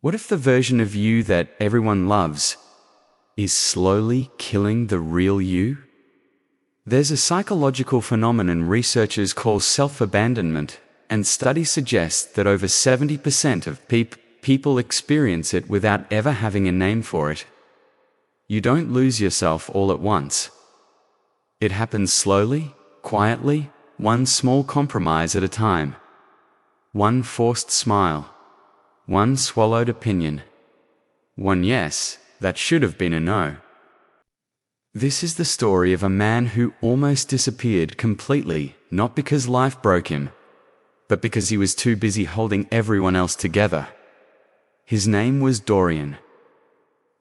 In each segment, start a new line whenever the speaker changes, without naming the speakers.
What if the version of you that everyone loves is slowly killing the real you? There's a psychological phenomenon researchers call self-abandonment, and studies suggest that over 70% of people experience it without ever having a name for it. You don't lose yourself all at once. It happens slowly, quietly, one small compromise at a time. One forced smile. One swallowed opinion. One yes that should have been a no. This is the story of a man who almost disappeared completely, not because life broke him, but because he was too busy holding everyone else together. His name was Dorian.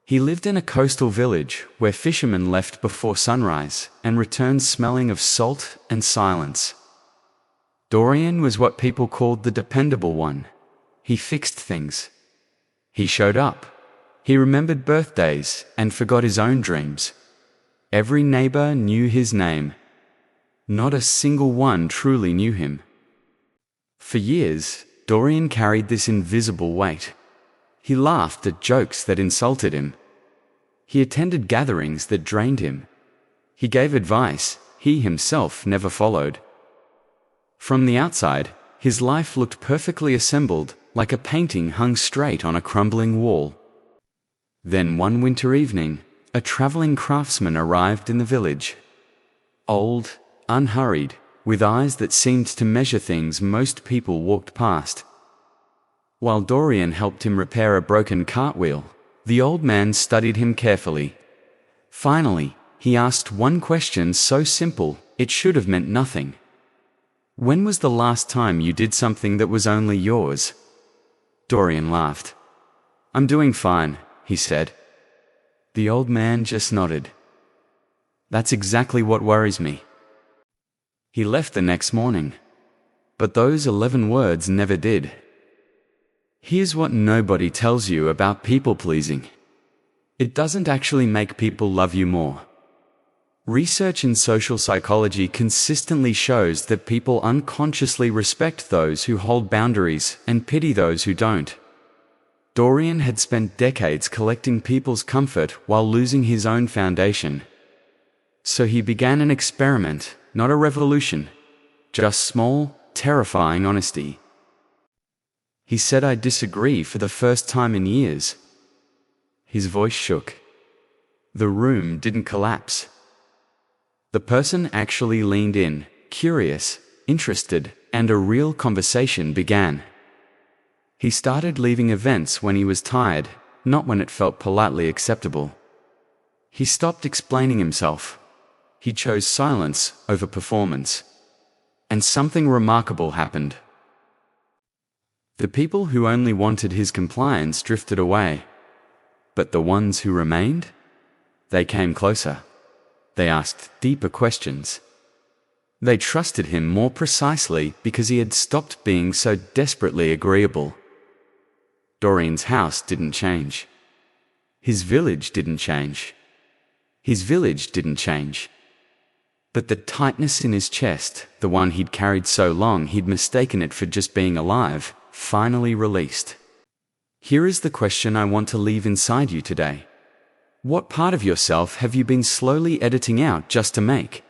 He lived in a coastal village where fishermen left before sunrise and returned smelling of salt and silence. Dorian was what people called the dependable one. He fixed things. He showed up. He remembered birthdays and forgot his own dreams. Every neighbor knew his name. Not a single one truly knew him. For years, Dorian carried this invisible weight. He laughed at jokes that insulted him. He attended gatherings that drained him. He gave advice he himself never followed. From the outside, his life looked perfectly assembled, like a painting hung straight on a crumbling wall. Then one winter evening, a traveling craftsman arrived in the village. Old, unhurried, with eyes that seemed to measure things most people walked past. While Dorian helped him repair a broken cartwheel, the old man studied him carefully. Finally, he asked one question so simple, it should have meant nothing. When was the last time you did something that was only yours? Dorian laughed. I'm doing fine, he said. The old man just nodded. That's exactly what worries me. He left the next morning, but those 11 words never did. Here's what nobody tells you about people-pleasing. It doesn't actually make people love you more. Research in social psychology consistently shows that people unconsciously respect those who hold boundaries and pity those who don't. Dorian had spent decades collecting people's comfort while losing his own foundation. So he began an experiment, not a revolution, just small, terrifying honesty. He said, I disagree for the first time in years. His voice shook. The room didn't collapse. The person actually leaned in, curious, interested, and a real conversation began. He started leaving events when he was tired, not when it felt politely acceptable. He stopped explaining himself. He chose silence over performance. And something remarkable happened. The people who only wanted his compliance drifted away. But the ones who remained? They came closer. They asked deeper questions. They trusted him more precisely because he had stopped being so desperately agreeable. Dorian's house didn't change. His village didn't change. His village didn't change. But the tightness in his chest, the one he'd carried so long he'd mistaken it for just being alive, finally released. Here is the question I want to leave inside you today. What part of yourself have you been slowly editing out just to make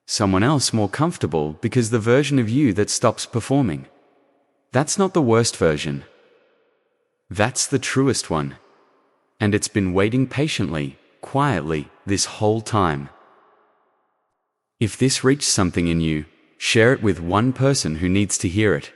someone else more comfortable because the version of you that stops performing? That's not the worst version. That's the truest one. And it's been waiting patiently, quietly, this whole time. If this reached something in you, share it with one person who needs to hear it.